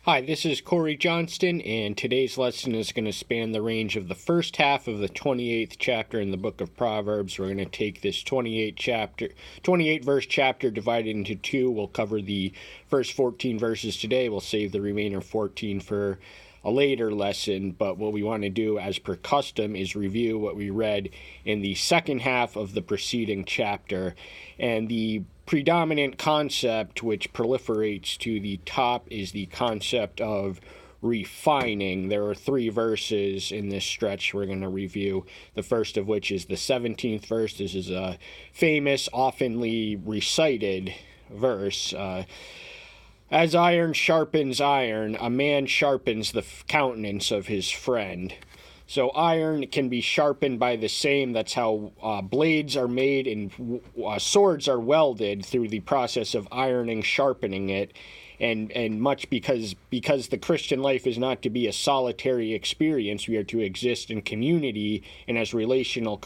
Hi, this is Corey Johnston, and today's lesson is going to span the range of the first half of the 28th chapter in the book of Proverbs. We're going to take this 28 verse chapter divided into two. We'll cover the first 14 verses today. We'll save the remainder 14 for a later lesson, but what we want to do as per custom is review what we read in the second half of the preceding chapter. And the predominant concept which proliferates to the top is the concept of refining. There are three verses in this stretch we're going to review, the first of which is the 17th verse. This is a famous, oftenly recited verse. As iron sharpens iron, a man sharpens the countenance of his friend. So iron can be sharpened by the same. That's how blades are made and swords are welded through the process of ironing, sharpening it. And much because the Christian life is not to be a solitary experience, we are to exist in community and as relational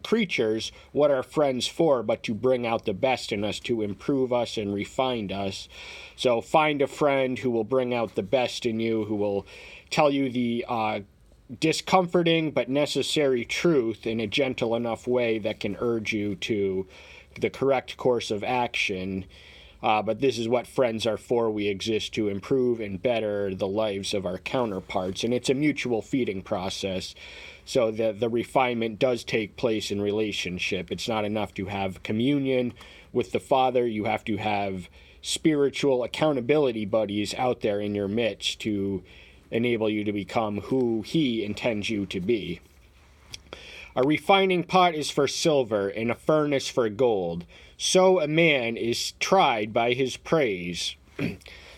creatures. What are friends for but to bring out the best in us, to improve us and refine us? So find a friend who will bring out the best in you, who will tell you the discomforting but necessary truth in a gentle enough way that can urge you to the correct course of action. But this is what friends are for. We exist to improve and better the lives of our counterparts. And it's a mutual feeding process. So the refinement does take place in relationship. It's not enough to have communion with the Father. You have to have spiritual accountability buddies out there in your midst to enable you to become who He intends you to be. A refining pot is for silver and a furnace for gold. So a man is tried by his praise.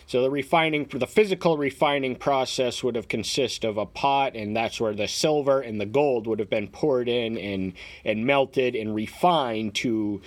So the physical refining process would have consisted of a pot, and that's where the silver and the gold would have been poured in and melted and refined to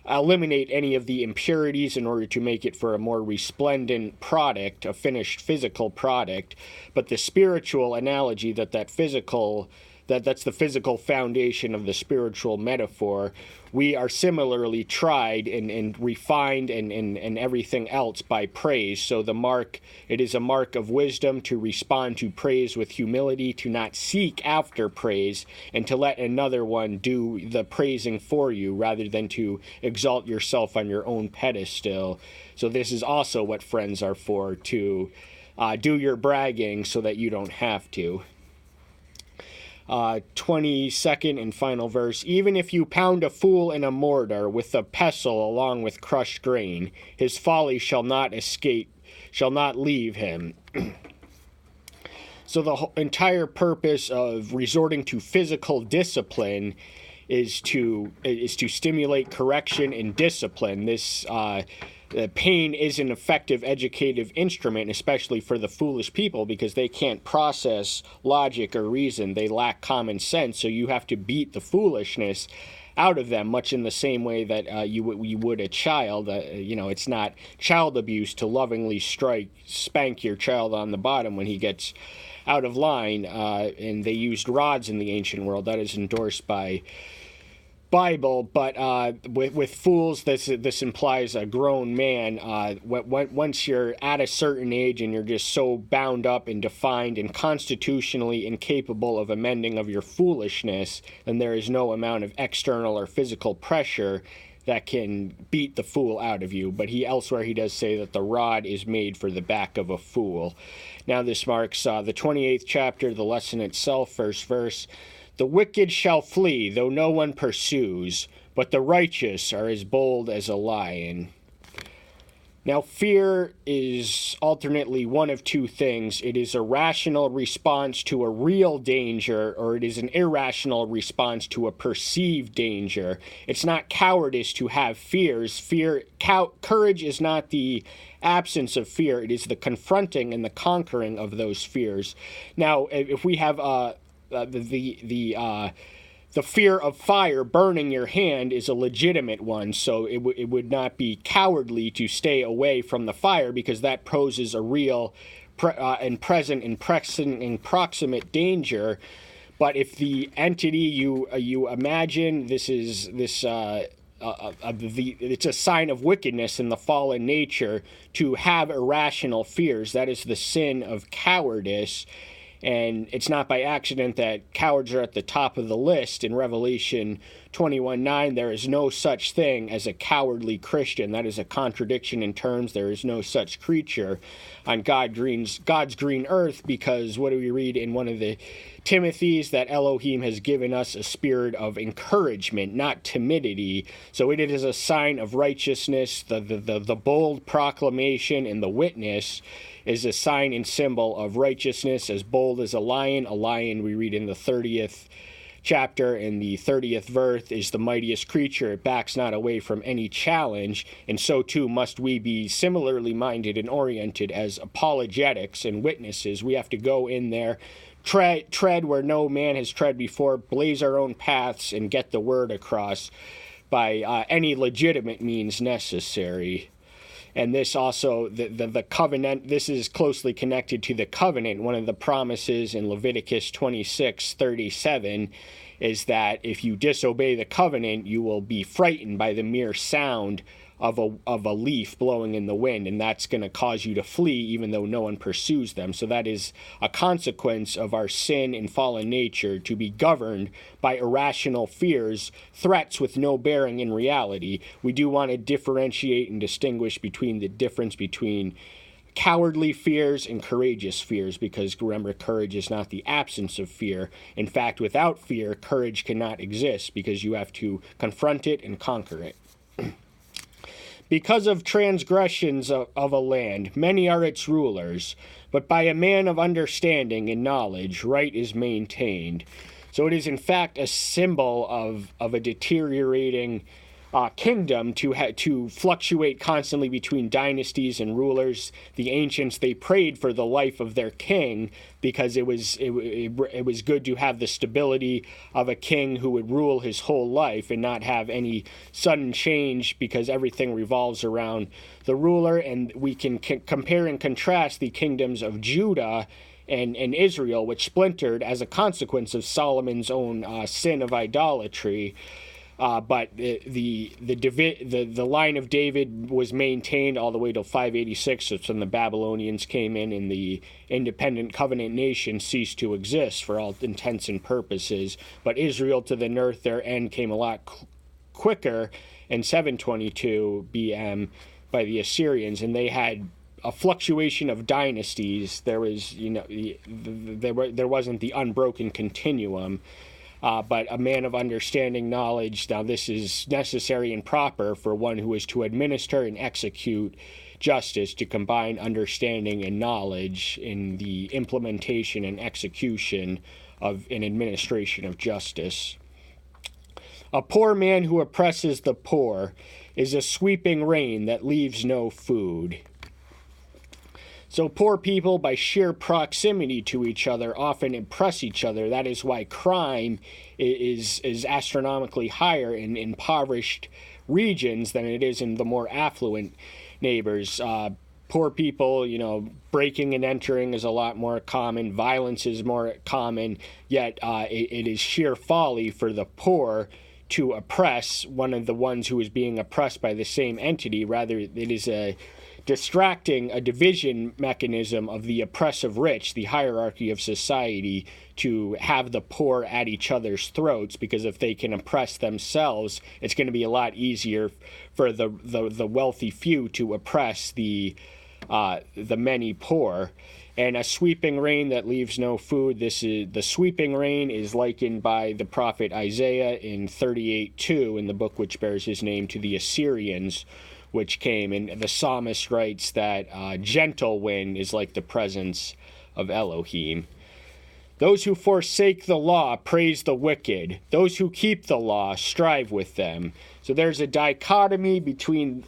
eliminate any of the impurities in order to make it for a more resplendent product, a finished physical product. But the spiritual analogy that's the physical foundation of the spiritual metaphor. We are similarly tried and refined and everything else by praise. So it is a mark of wisdom to respond to praise with humility, to not seek after praise, and to let another one do the praising for you rather than to exalt yourself on your own pedestal. So this is also what friends are for, to do your bragging so that you don't have to. 22nd and final verse. Even if you pound a fool in a mortar with a pestle along with crushed grain, his folly shall not leave him. So the entire purpose of resorting to physical discipline is to stimulate correction and discipline. This pain is an effective educative instrument, especially for the foolish people, because they can't process logic or reason. They lack common sense, so you have to beat the foolishness out of them, much in the same way that you would a child. It's not child abuse to lovingly spank your child on the bottom when he gets out of line, and they used rods in the ancient world. That is endorsed by Bible, but with fools, this implies a grown man. Once you're at a certain age and you're just so bound up and defined and constitutionally incapable of amending of your foolishness, then there is no amount of external or physical pressure that can beat the fool out of you. But elsewhere he does say that the rod is made for the back of a fool. Now this marks the 28th chapter, the lesson itself, first verse. The wicked shall flee, though no one pursues, but the righteous are as bold as a lion. Now, fear is alternately one of two things. It is a rational response to a real danger, or it is an irrational response to a perceived danger. It's not cowardice to have fears. Courage is not the absence of fear. It is the confronting and the conquering of those fears. Now, if we have the fear of fire burning your hand is a legitimate one, so it would not be cowardly to stay away from the fire, because that poses a real and present and proximate danger. But if the entity you imagine, this it's a sign of wickedness in the fallen nature to have irrational fears. That is the sin of cowardice. And it's not by accident that cowards are at the top of the list. In Revelation 21:9, there is no such thing as a cowardly Christian. That is a contradiction in terms. There is no such creature on God's green earth, because what do we read in one of the Timothys? That Elohim has given us a spirit of encouragement, not timidity. So it is a sign of righteousness. The bold proclamation and the witness is a sign and symbol of righteousness, as bold as a lion. A lion, we read in the 30th chapter, in the 30th verse, is the mightiest creature. It backs not away from any challenge, and so too must we be similarly minded and oriented as apologetics and witnesses. We have to go in there, tread where no man has tread before, blaze our own paths, and get the word across by any legitimate means necessary. And this also, the covenant, this is closely connected to the covenant. One of the promises in Leviticus 26:37 is that if you disobey the covenant, you will be frightened by the mere sound of a leaf blowing in the wind, and that's going to cause you to flee even though no one pursues them. So that is a consequence of our sin and fallen nature, to be governed by irrational fears, threats with no bearing in reality. We do want to differentiate and distinguish between the difference between cowardly fears and courageous fears, because remember, courage is not the absence of fear. In fact, without fear, courage cannot exist, because you have to confront it and conquer it. Because of transgressions of a land, many are its rulers, but by a man of understanding and knowledge, right is maintained. So it is in fact a symbol of a deteriorating kingdom to fluctuate constantly between dynasties and rulers. The ancients, they prayed for the life of their king, because it was good to have the stability of a king who would rule his whole life and not have any sudden change, because everything revolves around the ruler. And we can compare and contrast the kingdoms of Judah and Israel, which splintered as a consequence of Solomon's own sin of idolatry. But the line of David was maintained all the way till 586. That's when the Babylonians came in, and the independent covenant nation ceased to exist for all intents and purposes. But Israel, to the north, their end came a lot quicker in 722 BM by the Assyrians, and they had a fluctuation of dynasties. There was, there wasn't the unbroken continuum. But a man of understanding knowledge, now this is necessary and proper for one who is to administer and execute justice, to combine understanding and knowledge in the implementation and execution of an administration of justice. A poor man who oppresses the poor is a sweeping rain that leaves no food. So poor people, by sheer proximity to each other, often impress each other. That is why crime is astronomically higher in impoverished regions than it is in the more affluent neighbors. Poor people, breaking and entering is a lot more common. Violence is more common. Yet it is sheer folly for the poor to oppress one of the ones who is being oppressed by the same entity. Rather, it is a division mechanism of the oppressive rich, the hierarchy of society, to have the poor at each other's throats, because if they can oppress themselves, it's going to be a lot easier for the wealthy few to oppress the many poor. And a sweeping rain that leaves no food. The sweeping rain is likened by the prophet Isaiah in 38:2 in the book which bears his name to the Assyrians, which came, and the psalmist writes that gentle wind is like the presence of Elohim. Those who forsake the law praise the wicked. Those who keep the law strive with them. So there's a dichotomy between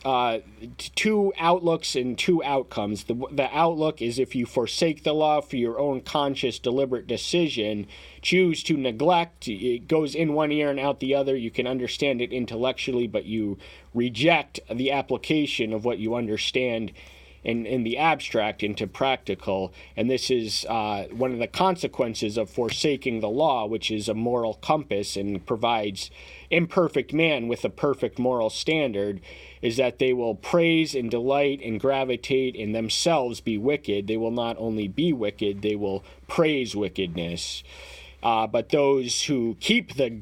two outlooks and two outcomes. The outlook is if you forsake the law for your own conscious, deliberate decision, choose to neglect, it goes in one ear and out the other. You can understand it intellectually, but you reject the application of what you understand in the abstract into practical. And this is one of the consequences of forsaking the law, which is a moral compass and provides imperfect man with a perfect moral standard, is that they will praise and delight and gravitate and themselves be wicked. They will not only be wicked, they will praise wickedness. But those who keep the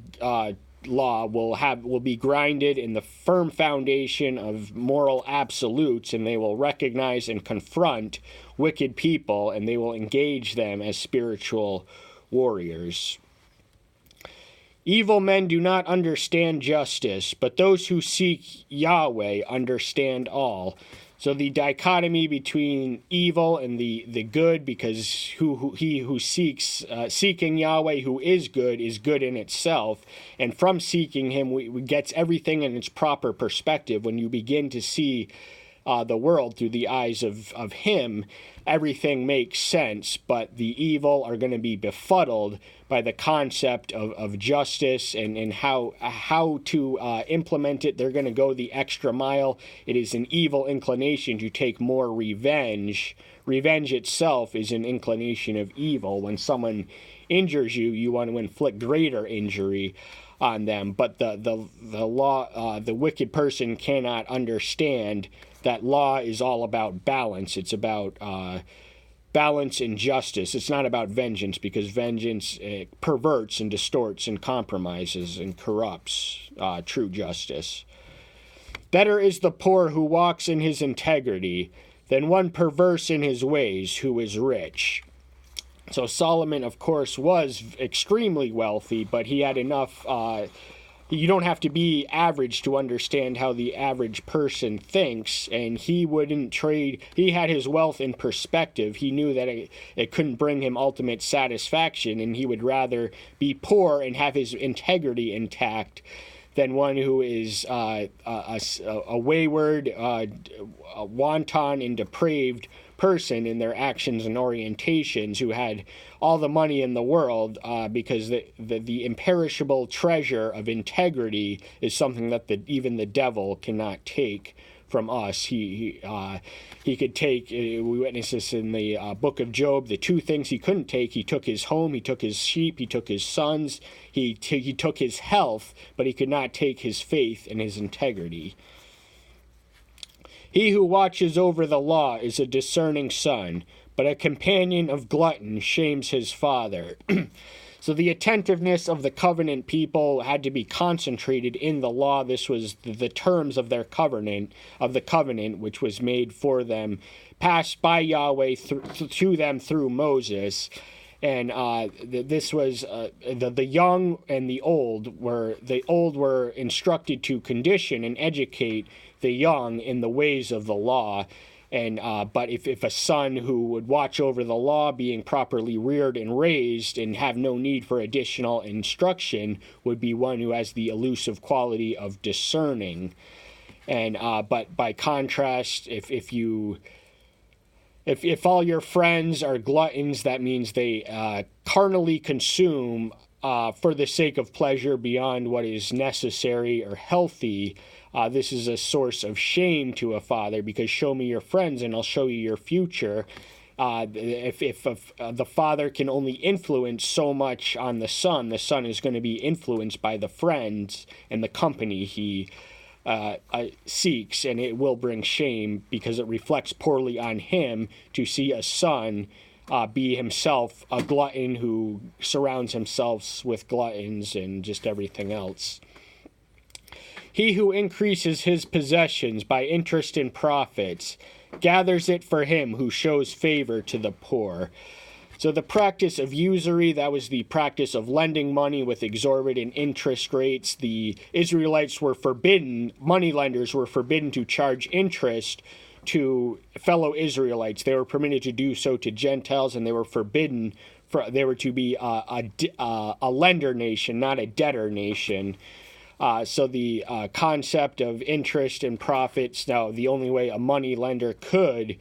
law will be grounded in the firm foundation of moral absolutes, and they will recognize and confront wicked people, and they will engage them as spiritual warriors. Evil men do not understand justice, but those who seek Yahweh understand all. So the dichotomy between evil and the good, because he who seeks seeking Yahweh, who is good in itself, and from seeking him we gets everything in its proper perspective. When you begin to see the world through the eyes of him, everything makes sense, but the evil are going to be befuddled by the concept of justice and how to implement it. They're going to go the extra mile. It is an evil inclination to take more revenge. Revenge itself is an inclination of evil. When someone injures you, you want to inflict greater injury on them. But the law, the wicked person cannot understand that law is all about balance. It's about balance and justice. It's not about vengeance, because vengeance perverts and distorts and compromises and corrupts true justice. Better is the poor who walks in his integrity than one perverse in his ways who is rich. So Solomon, of course, was extremely wealthy, but he had enough. You don't have to be average to understand how the average person thinks, and he wouldn't trade. He had his wealth in perspective. He knew that it couldn't bring him ultimate satisfaction, and he would rather be poor and have his integrity intact than one who is a wayward, a wanton, and depraved person in their actions and orientations, who had all the money in the world, because the imperishable treasure of integrity is something that even the devil cannot take from us. He could take, we witness this in the book of Job, the two things he couldn't take. He took his home, he took his sheep, he took his sons, he took his health, but he could not take his faith and his integrity. He who watches over the law is a discerning son, but a companion of gluttons shames his father. So the attentiveness of the covenant people had to be concentrated in the law. This was the terms of their covenant, which was made for them, passed by Yahweh to them through Moses. And this was the young and the old were instructed to condition and educate the young in the ways of the law. And but if a son who would watch over the law, being properly reared and raised and have no need for additional instruction, would be one who has the elusive quality of discerning. And but by contrast, if all your friends are gluttons, that means they carnally consume for the sake of pleasure beyond what is necessary or healthy. This is a source of shame to a father, because show me your friends and I'll show you your future. If the father can only influence so much on the son is going to be influenced by the friends and the company he seeks, and it will bring shame, because it reflects poorly on him to see a son be himself a glutton who surrounds himself with gluttons and just everything else. He who increases his possessions by interest and profits gathers it for him who shows favor to the poor. So the practice of usury, that was the practice of lending money with exorbitant interest rates. The Israelites were forbidden, moneylenders were forbidden to charge interest to fellow Israelites. They were permitted to do so to Gentiles, and they were forbidden. They were to be a lender nation, not a debtor nation. So the concept of interest and profits, now the only way a money lender could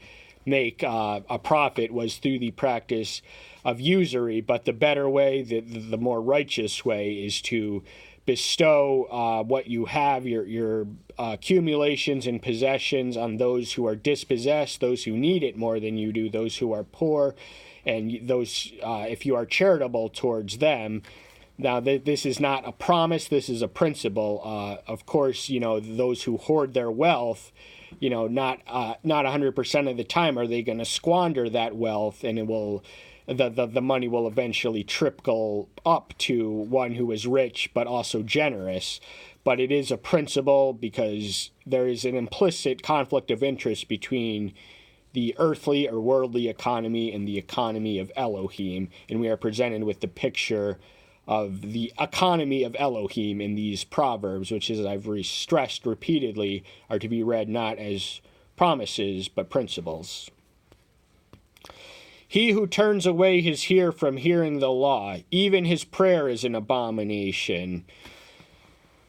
make a profit was through the practice of usury, but the better way, the more righteous way, is to bestow what you have, your accumulations and possessions, on those who are dispossessed, those who need it more than you do, those who are poor, and those if you are charitable towards them. Now, this is not a promise, this is a principle. Of course, those who hoard their wealth, not 100% of the time are they going to squander that wealth, and the money will eventually trickle up to one who is rich but also generous. But it is a principle because there is an implicit conflict of interest between the earthly or worldly economy and the economy of Elohim, and we are presented with the picture of the economy of Elohim in these Proverbs, which, as I've stressed repeatedly, are to be read not as promises but principles. He who turns away his ear from hearing the law, even his prayer is an abomination.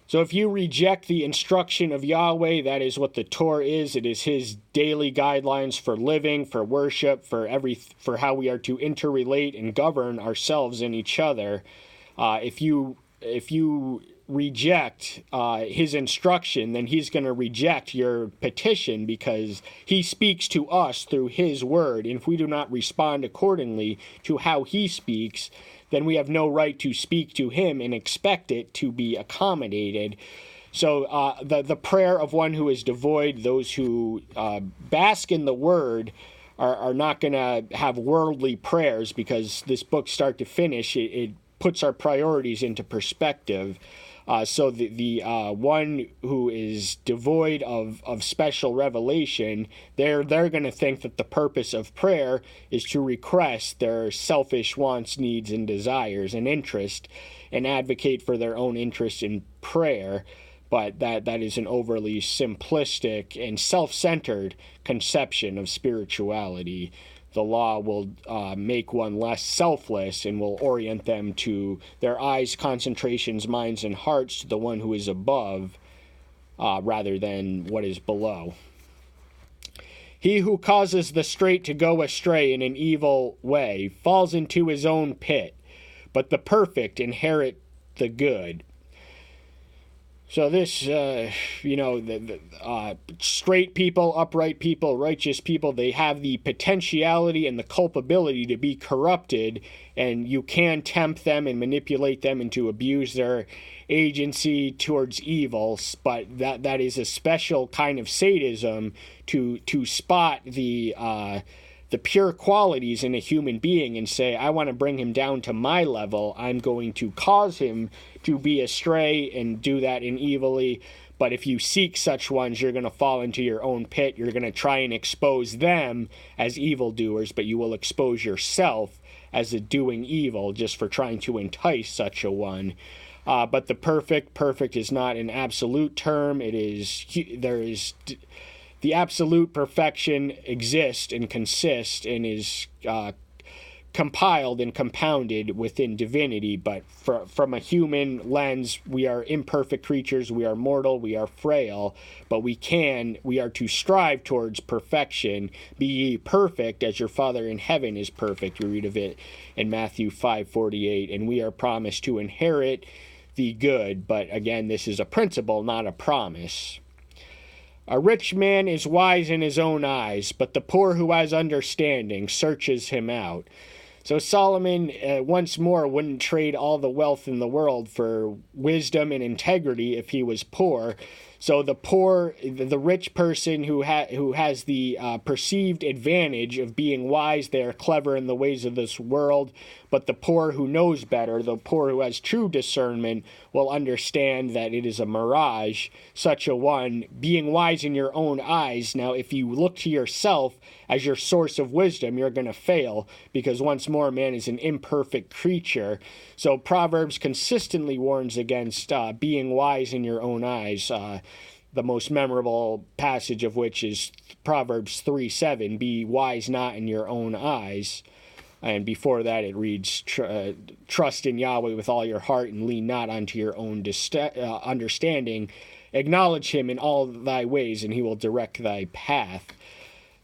So if you reject the instruction of Yahweh, that is what the Torah is. It is his daily guidelines for living, for worship, for how we are to interrelate and govern ourselves and each other. If you reject his instruction, then he's going to reject your petition, because he speaks to us through his word. And if we do not respond accordingly to how he speaks, then we have no right to speak to him and expect it to be accommodated. So the prayer of one who is devoid, those who bask in the word, are not going to have worldly prayers, because this book, start to finish, it puts our priorities into perspective. So the one who is devoid of special revelation, they're going to think that the purpose of prayer is to request their selfish wants, needs, and desires and interest, and advocate for their own interest in prayer. But that is an overly simplistic and self-centered conception of spirituality. The law will make one less selfless and will orient them to their eyes, concentrations, minds, and hearts to the one who is above rather than what is below. He who causes the straight to go astray in an evil way falls into his own pit, but the perfect inherit the good. So this, straight people, upright people, righteous people, they have the potentiality and the culpability to be corrupted, and you can tempt them and manipulate them and to abuse their agency towards evil. But that is a special kind of sadism to spot the pure qualities in a human being and say, I want to bring him down to my level. I'm going to cause him to be astray and do that in evilly. But if you seek such ones, you're going to fall into your own pit. You're going to try and expose them as evildoers, but you will expose yourself as a doing evil just for trying to entice such a one. But the perfect is not an absolute term. The absolute perfection exists and consists and is compiled and compounded within divinity, but from a human lens, we are imperfect creatures, we are mortal, we are frail, but we are to strive towards perfection. Be ye perfect as your Father in heaven is perfect. We read of it in Matthew 5:48, and we are promised to inherit the good, but again, this is a principle, not a promise. A rich man is wise in his own eyes, but the poor who has understanding searches him out. So Solomon, once more, wouldn't trade all the wealth in the world for wisdom and integrity if he was poor. So the rich person who has the perceived advantage of being wise, they are clever in the ways of this world. But the poor who knows better, the poor who has true discernment, will understand that it is a mirage. Such a one, being wise in your own eyes. Now, if you look to yourself as your source of wisdom, you're going to fail, because once more, man is an imperfect creature. So Proverbs consistently warns against being wise in your own eyes. The most memorable passage of which is Proverbs 3:7, be wise not in your own eyes. And before that, it reads, trust in Yahweh with all your heart and lean not unto your own understanding. Acknowledge him in all thy ways, and he will direct thy path.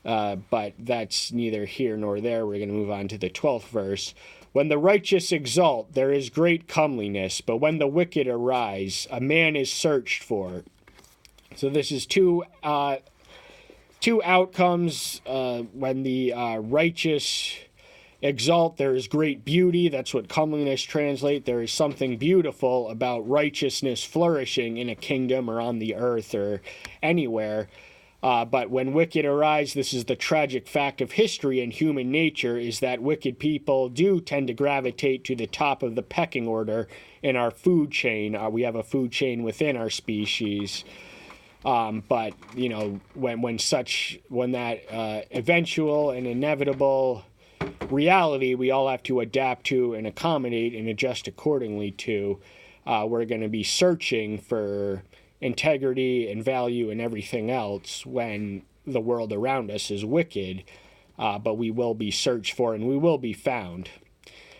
But that's neither here nor there. We're going to move on to the 12th verse. When the righteous exult, there is great comeliness, but when the wicked arise, a man is searched for. So this is two outcomes. When the righteous exalt, there is great beauty. That's what comeliness translates. There is something beautiful about righteousness flourishing in a kingdom or on the earth or anywhere. But when wicked arise, this is the tragic fact of history and human nature, is that wicked people do tend to gravitate to the top of the pecking order in our food chain. We have a food chain within our species. But, you know, when that eventual and inevitable reality we all have to adapt to and accommodate and adjust accordingly to, we're going to be searching for integrity and value and everything else when the world around us is wicked, but we will be searched for and we will be found.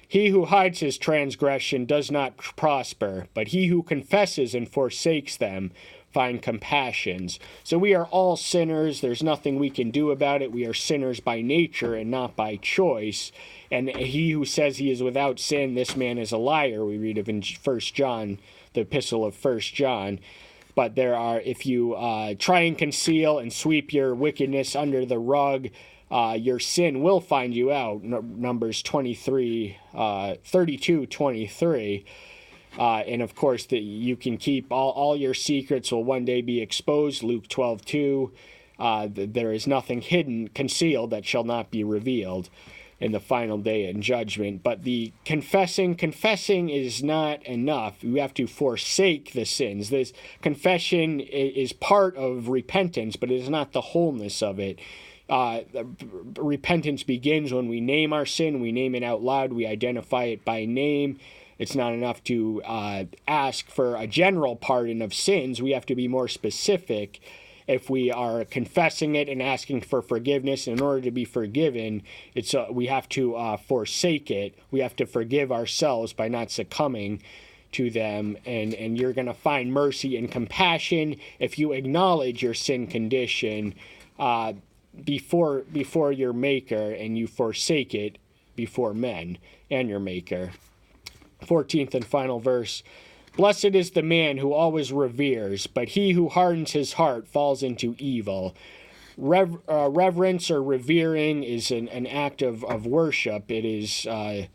He who hides his transgression does not prosper, but he who confesses and forsakes them find compassions. So we are all sinners. There's nothing we can do about it. We are sinners by nature and not by choice. And he who says he is without sin, this man is a liar. We read of in 1 John, the epistle of 1 John. But there are, if you try and conceal and sweep your wickedness under the rug, your sin will find you out. Numbers 32:23. And of course, you can keep all your secrets will one day be exposed. Luke 12:2. There is nothing hidden, concealed that shall not be revealed in the final day in judgment. But the confessing is not enough. We have to forsake the sins. This confession is part of repentance, but it is not the wholeness of it. Repentance begins when we name our sin, we name it out loud, we identify it by name. It's not enough to ask for a general pardon of sins. We have to be more specific. If we are confessing it and asking for forgiveness, in order to be forgiven, we have to forsake it. We have to forgive ourselves by not succumbing to them. And you're going to find mercy and compassion if you acknowledge your sin condition before your Maker, and you forsake it before men and your Maker. 14th and final verse. Blessed is the man who always reveres, but he who hardens his heart falls into evil. Reverence or revering is an act of worship. It is a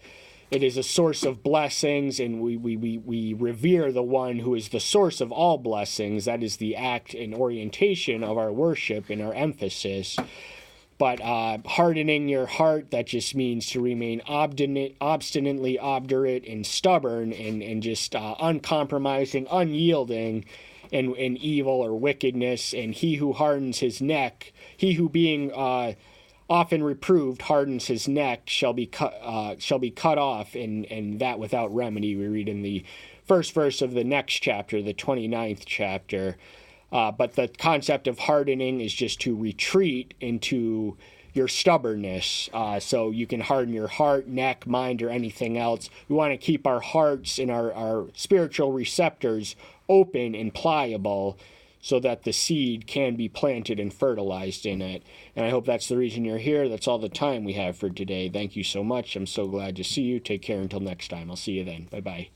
source of blessings, and we revere the one who is the source of all blessings. That is the act and orientation of our worship and our emphasis. But hardening your heart, that just means to remain obstinately obdurate and stubborn and just uncompromising, unyielding in evil or wickedness. And he who hardens his neck, he who being often reproved hardens his neck, shall be cut off, and that without remedy. We read in the first verse of the next chapter, the 29th chapter. But the concept of hardening is just to retreat into your stubbornness. So you can harden your heart, neck, mind, or anything else. We want to keep our hearts and our spiritual receptors open and pliable so that the seed can be planted and fertilized in it. And I hope that's the reason you're here. That's all the time we have for today. Thank you so much. I'm so glad to see you. Take care until next time. I'll see you then. Bye-bye.